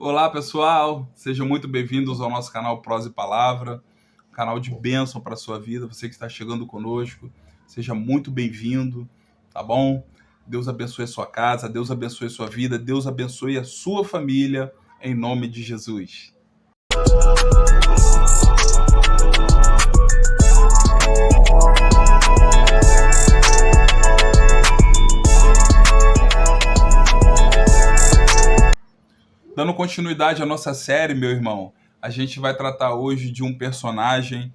Olá, pessoal! Sejam muito bem-vindos ao nosso canal Prosa e Palavra, um canal de bênção para a sua vida. Você que está chegando conosco, seja muito bem-vindo, tá bom? Deus abençoe a sua casa, Deus abençoe a sua vida, Deus abençoe a sua família, em nome de Jesus. Dando continuidade à nossa série, meu irmão, a gente vai tratar hoje de um personagem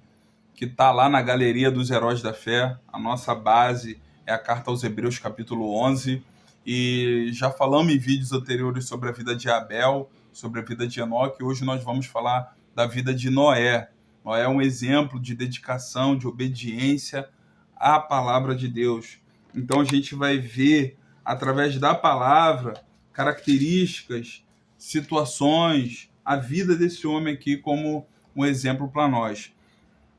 que está lá na galeria dos heróis da fé. A nossa base é a carta aos Hebreus, capítulo 11, e já falamos em vídeos anteriores sobre a vida de Abel, sobre a vida de Enoque. Hoje nós vamos falar da vida de Noé. Noé é um exemplo de dedicação, de obediência à palavra de Deus. Então a gente vai ver, através da palavra, características, situações, a vida desse homem aqui como um exemplo para nós.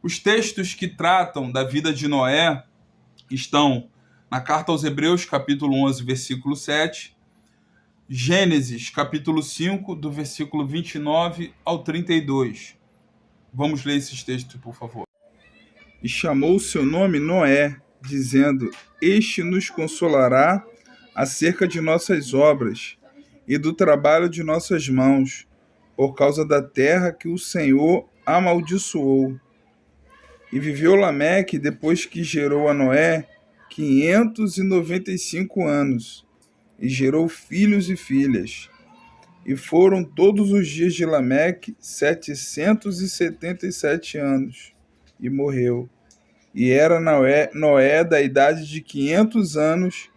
Os textos que tratam da vida de Noé estão na carta aos Hebreus, capítulo 11, versículo 7, Gênesis, capítulo 5, do versículo 29 ao 32. Vamos ler esses textos, por favor. E chamou o seu nome Noé, dizendo: Este nos consolará acerca de nossas obras e do trabalho de nossas mãos, por causa da terra que o Senhor amaldiçoou. E viveu Lameque, depois que gerou a Noé, 595 anos, e gerou filhos e filhas. E foram todos os dias de Lameque 777 anos, e morreu. E era Noé da idade de 500 anos,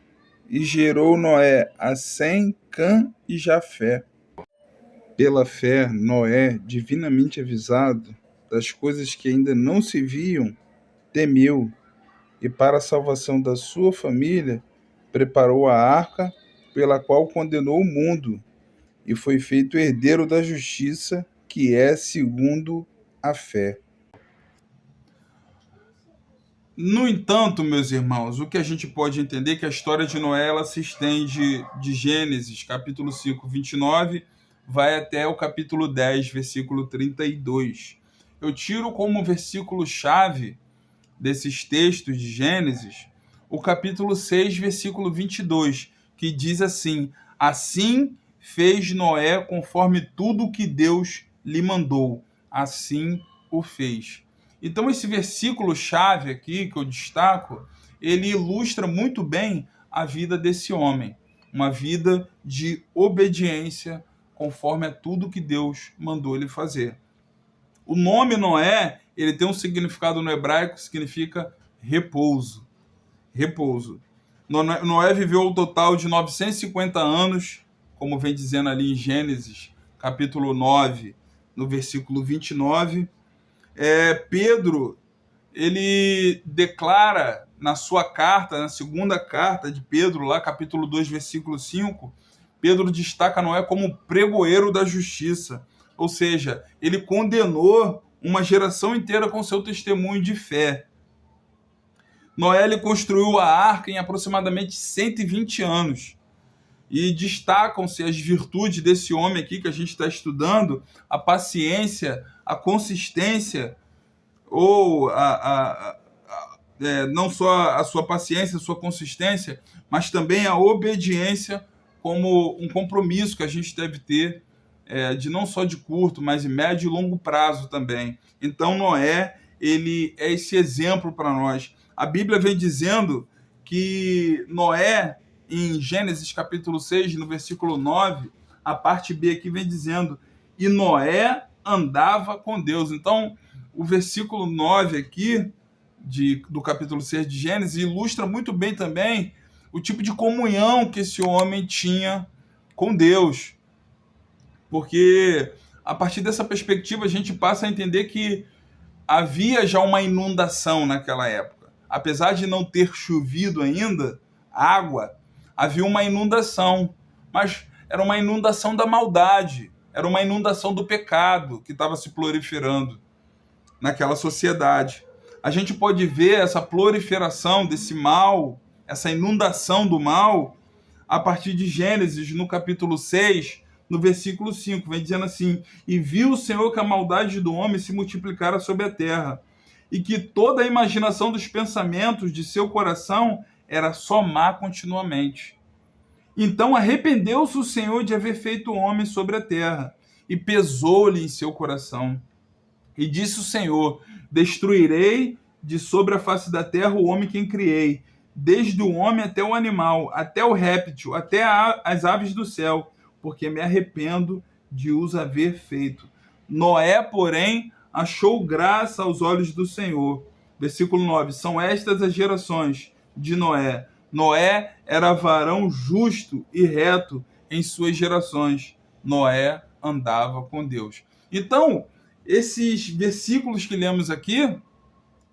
e gerou Noé a Sem, Cã e Jafé. Pela fé, Noé, divinamente avisado das coisas que ainda não se viam, temeu, e para a salvação da sua família, preparou a arca, pela qual condenou o mundo, e foi feito herdeiro da justiça, que é segundo a fé. No entanto, meus irmãos, o que a gente pode entender é que a história de Noé ela se estende de Gênesis, capítulo 5, 29, vai até o capítulo 10, versículo 32. Eu tiro como versículo-chave desses textos de Gênesis o capítulo 6, versículo 22, que diz assim: Assim fez Noé conforme tudo o que Deus lhe mandou, assim o fez. Então esse versículo-chave aqui que eu destaco, ele ilustra muito bem a vida desse homem, uma vida de obediência conforme a tudo que Deus mandou ele fazer. O nome Noé, ele tem um significado no hebraico que significa repouso. Repouso. Noé viveu um total de 950 anos, como vem dizendo ali em Gênesis, capítulo 9, no versículo 29. Pedro, ele declara na sua carta, na segunda carta de Pedro, lá capítulo 2, versículo 5, Pedro destaca Noé como pregoeiro da justiça. Ou seja, ele condenou uma geração inteira com seu testemunho de fé. Noé ele construiu a arca em aproximadamente 120 anos. E destacam-se as virtudes desse homem aqui que a gente está estudando, a paciência, a consistência, ou não só a sua paciência, a sua consistência, mas também a obediência como um compromisso que a gente deve ter, de não só de curto, mas de médio e longo prazo também. Então Noé, ele é esse exemplo para nós. A Bíblia vem dizendo que Noé, em Gênesis capítulo 6, no versículo 9, a parte B aqui vem dizendo: e Noé andava com Deus. Então, o versículo 9 aqui, do capítulo 6 de Gênesis, ilustra muito bem também o tipo de comunhão que esse homem tinha com Deus. Porque, a partir dessa perspectiva, a gente passa a entender que havia já uma inundação naquela época. Apesar de não ter chovido ainda água, havia uma inundação, mas era uma inundação da maldade, era uma inundação do pecado que estava se proliferando naquela sociedade. A gente pode ver essa proliferação desse mal, essa inundação do mal, a partir de Gênesis, no capítulo 6, no versículo 5, vem dizendo assim: e viu o Senhor que a maldade do homem se multiplicara sobre a terra, e que toda a imaginação dos pensamentos de seu coração era só má continuamente. Então arrependeu-se o Senhor de haver feito o homem sobre a terra, e pesou-lhe em seu coração. E disse o Senhor: destruirei de sobre a face da terra o homem quem criei, desde o homem até o animal, até o réptil, até as aves do céu, porque me arrependo de os haver feito. Noé, porém, achou graça aos olhos do Senhor. Versículo 9: são estas as gerações de Noé. Noé era varão justo e reto em suas gerações. Noé andava com Deus. Então, esses versículos que lemos aqui,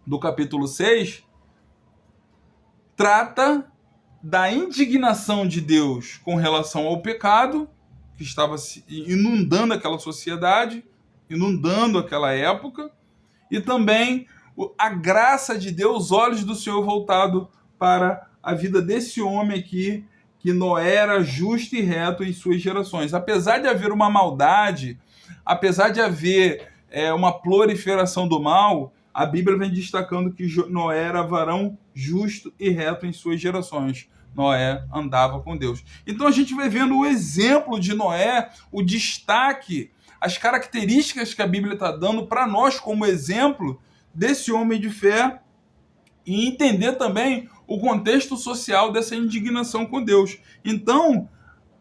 do capítulo 6, trata da indignação de Deus com relação ao pecado que estava inundando aquela sociedade, inundando aquela época, e também a graça de Deus, os olhos do Senhor voltado para a vida desse homem aqui, que Noé era justo e reto em suas gerações. Apesar de haver uma maldade, apesar de haver uma proliferação do mal, a Bíblia vem destacando que Noé era varão justo e reto em suas gerações. Noé andava com Deus. Então a gente vai vendo o exemplo de Noé, o destaque, as características que a Bíblia está dando para nós como exemplo desse homem de fé, e entender também o contexto social dessa indignação com Deus. Então,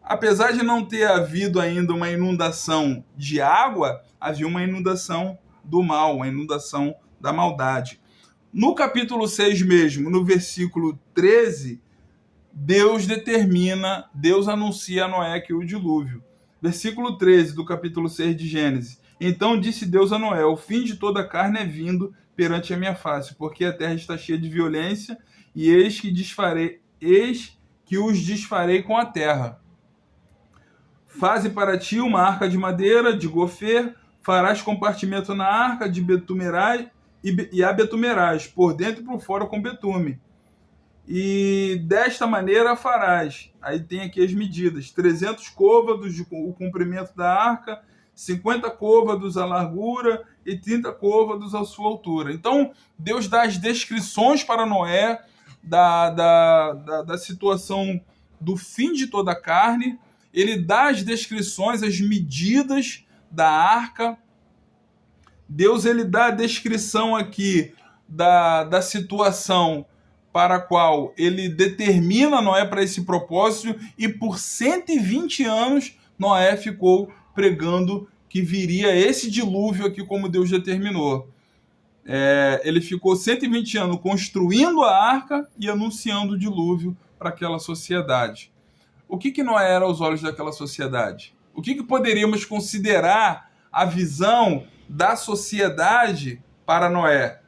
apesar de não ter havido ainda uma inundação de água, havia uma inundação do mal, uma inundação da maldade. No capítulo 6 mesmo, no versículo 13, Deus anuncia a Noé que o dilúvio. Versículo 13 do capítulo 6 de Gênesis. Então disse Deus a Noé: o fim de toda a carne é vindo perante a minha face, porque a terra está cheia de violência, e eis que os desfarei com a terra. Faze para ti uma arca de madeira, de gofer, farás compartimento na arca, de betumerás, e a betumerás, por dentro e por fora com betume. E desta maneira farás. Aí tem aqui as medidas: 300 côvados o comprimento da arca, 50 côvados a largura e 30 côvados a sua altura. Então, Deus dá as descrições para Noé da situação do fim de toda a carne. Ele dá as descrições, as medidas da arca. Deus ele dá a descrição aqui da situação para a qual ele determina Noé para esse propósito, e por 120 anos Noé ficou pregando que viria esse dilúvio aqui como Deus determinou. Ele ficou 120 anos construindo a arca e anunciando o dilúvio para aquela sociedade. O que Noé era aos olhos daquela sociedade? O que poderíamos considerar a visão da sociedade para Noé?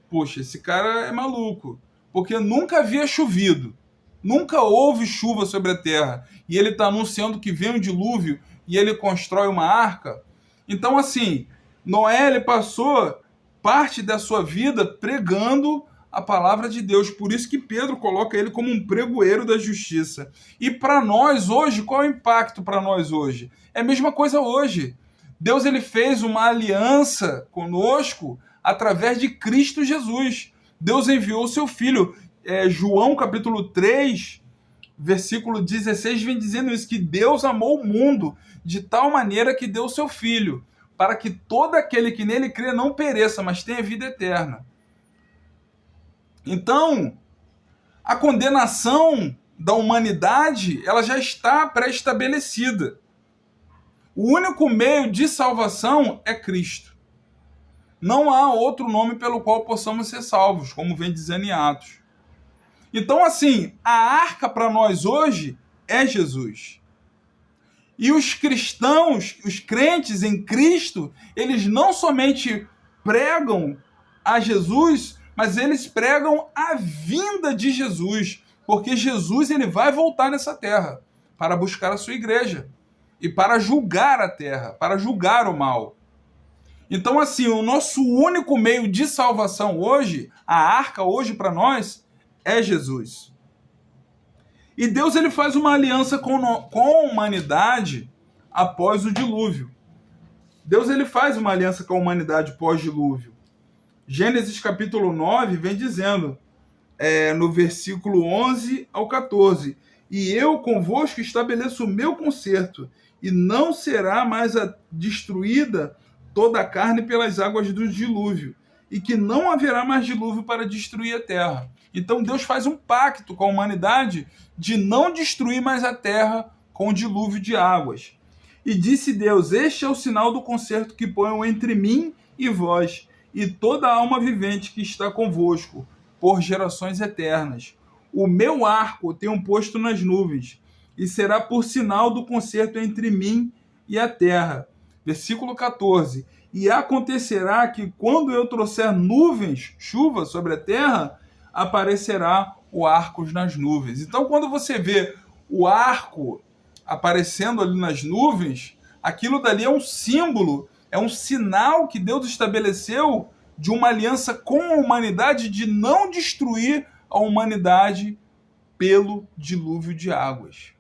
Poxa, esse cara é maluco, porque nunca havia chovido, nunca houve chuva sobre a terra, e ele está anunciando que vem um dilúvio e ele constrói uma arca. Então, assim, Noé ele passou parte da sua vida pregando a palavra de Deus. Por isso que Pedro coloca ele como um pregoeiro da justiça. E para nós hoje, qual é o impacto para nós hoje? É a mesma coisa hoje. Deus ele fez uma aliança conosco através de Cristo Jesus. Deus enviou o seu Filho. João capítulo 3, versículo 16, vem dizendo isso, que Deus amou o mundo de tal maneira que deu o seu Filho, para que todo aquele que nele crê não pereça, mas tenha vida eterna. Então, a condenação da humanidade, ela já está pré-estabelecida. O único meio de salvação é Cristo. Não há outro nome pelo qual possamos ser salvos, como vem dizendo em Atos. Então, assim, a arca para nós hoje é Jesus. E os cristãos, os crentes em Cristo, eles não somente pregam a Jesus, mas eles pregam a vinda de Jesus, porque Jesus ele vai voltar nessa terra para buscar a sua igreja e para julgar a terra, para julgar o mal. Então, assim, o nosso único meio de salvação hoje, a arca hoje para nós, é Jesus. E Deus ele faz uma aliança com a humanidade, após o dilúvio. Deus ele faz uma aliança com a humanidade pós-dilúvio. Gênesis capítulo 9 vem dizendo, no versículo 11 ao 14, e eu convosco estabeleço o meu concerto, e não será mais destruída toda a carne pelas águas do dilúvio, e que não haverá mais dilúvio para destruir a terra. Então Deus faz um pacto com a humanidade de não destruir mais a terra com o dilúvio de águas. E disse Deus, este é o sinal do concerto que ponho entre mim e vós, e toda a alma vivente que está convosco, por gerações eternas. O meu arco tenho posto nas nuvens, e será por sinal do concerto entre mim e a terra. Versículo 14. E acontecerá que quando eu trouxer nuvens, chuva sobre a terra, aparecerá o arco nas nuvens. Então, quando você vê o arco aparecendo ali nas nuvens, aquilo dali é um símbolo, é um sinal que Deus estabeleceu de uma aliança com a humanidade de não destruir a humanidade pelo dilúvio de águas.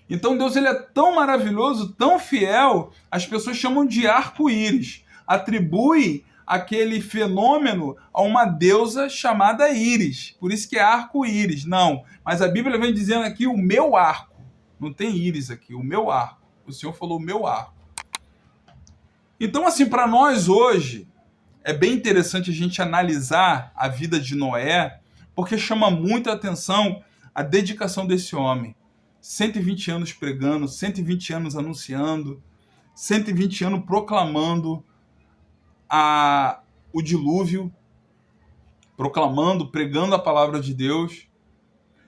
Então Deus ele é tão maravilhoso, tão fiel, as pessoas chamam de arco-íris, atribui aquele fenômeno a uma deusa chamada Íris, por isso que é arco-íris. Não, mas a Bíblia vem dizendo aqui o meu arco, não tem íris aqui, o meu arco. O Senhor falou o meu arco. Então assim, para nós hoje, é bem interessante a gente analisar a vida de Noé, porque chama muita atenção a dedicação desse homem. 120 anos pregando, 120 anos anunciando, 120 anos proclamando o dilúvio, proclamando, pregando a palavra de Deus.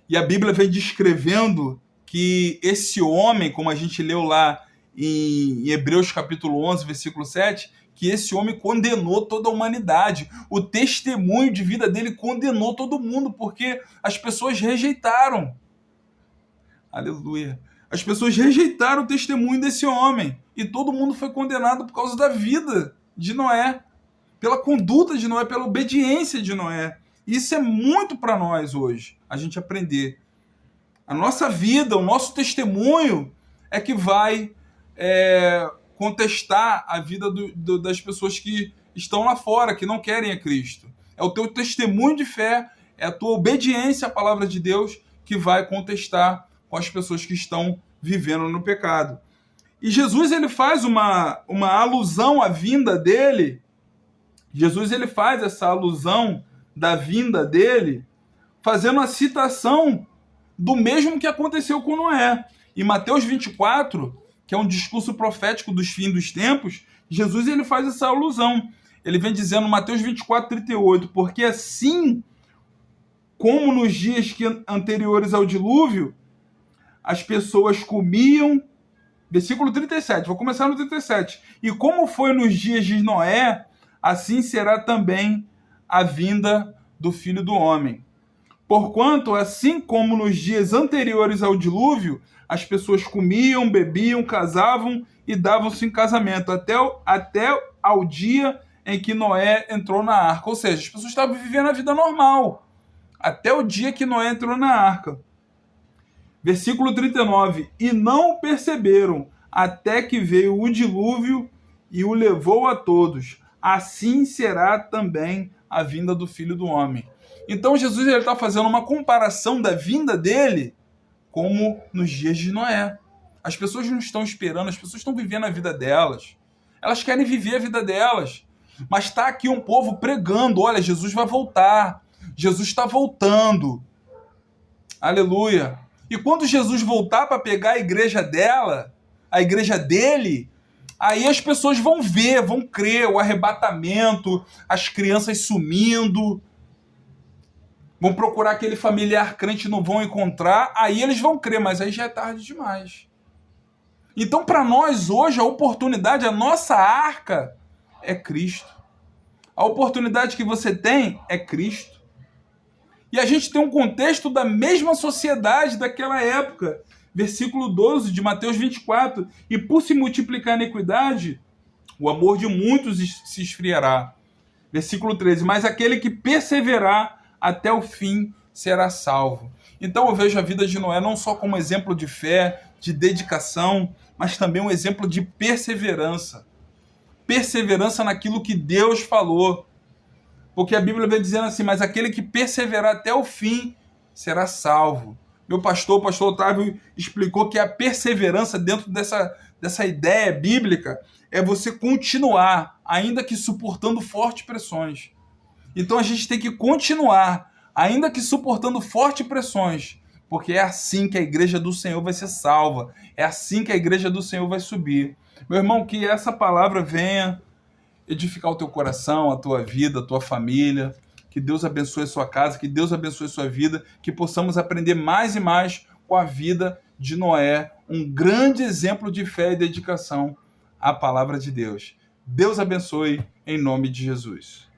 E a Bíblia vem descrevendo que esse homem, como a gente leu lá em Hebreus capítulo 11, versículo 7, que esse homem condenou toda a humanidade. O testemunho de vida dele condenou todo mundo, porque as pessoas rejeitaram. Aleluia. As pessoas rejeitaram o testemunho desse homem. E todo mundo foi condenado por causa da vida de Noé. Pela conduta de Noé, pela obediência de Noé. E isso é muito para nós hoje, a gente aprender. A nossa vida, o nosso testemunho é que vai contestar a vida das pessoas que estão lá fora, que não querem a Cristo. É o teu testemunho de fé, é a tua obediência à palavra de Deus que vai contestar com as pessoas que estão vivendo no pecado. E Jesus ele faz uma alusão à vinda dele. Jesus ele faz essa alusão da vinda dele, fazendo uma citação do mesmo que aconteceu com Noé. Em Mateus 24, que é um discurso profético dos fins dos tempos, Jesus ele faz essa alusão. Ele vem dizendo, Mateus 24, 38, porque assim como nos dias anteriores ao dilúvio, as pessoas comiam, versículo 37, vou começar no 37, e como foi nos dias de Noé, assim será também a vinda do Filho do Homem. Porquanto, assim como nos dias anteriores ao dilúvio, as pessoas comiam, bebiam, casavam e davam-se em casamento, até ao dia em que Noé entrou na arca. Ou seja, as pessoas estavam vivendo a vida normal, até o dia que Noé entrou na arca. Versículo 39, e não perceberam, até que veio o dilúvio e o levou a todos. Assim será também a vinda do Filho do Homem. Então Jesus está fazendo uma comparação da vinda dele como nos dias de Noé. As pessoas não estão esperando, as pessoas estão vivendo a vida delas. Elas querem viver a vida delas. Mas está aqui um povo pregando, olha, Jesus vai voltar. Jesus está voltando. Aleluia. E quando Jesus voltar para pegar a igreja dela, a igreja dele, aí as pessoas vão ver, vão crer, o arrebatamento, as crianças sumindo, vão procurar aquele familiar crente e não vão encontrar, aí eles vão crer, mas aí já é tarde demais. Então, para nós hoje, a oportunidade, a nossa arca é Cristo. A oportunidade que você tem é Cristo. E a gente tem um contexto da mesma sociedade daquela época. Versículo 12 de Mateus 24. E por se multiplicar a iniquidade, o amor de muitos se esfriará. Versículo 13. Mas aquele que perseverar até o fim será salvo. Então eu vejo a vida de Noé não só como exemplo de fé, de dedicação, mas também um exemplo de perseverança. Perseverança naquilo que Deus falou. Porque a Bíblia vem dizendo assim, mas aquele que perseverar até o fim será salvo. Meu pastor, o pastor Otávio, explicou que a perseverança dentro dessa ideia bíblica é você continuar, ainda que suportando fortes pressões. Então a gente tem que continuar, ainda que suportando fortes pressões, porque é assim que a igreja do Senhor vai ser salva, é assim que a igreja do Senhor vai subir. Meu irmão, que essa palavra venha edificar o teu coração, a tua vida, a tua família. Que Deus abençoe a sua casa, que Deus abençoe a sua vida, que possamos aprender mais e mais com a vida de Noé, um grande exemplo de fé e dedicação à palavra de Deus. Deus abençoe em nome de Jesus.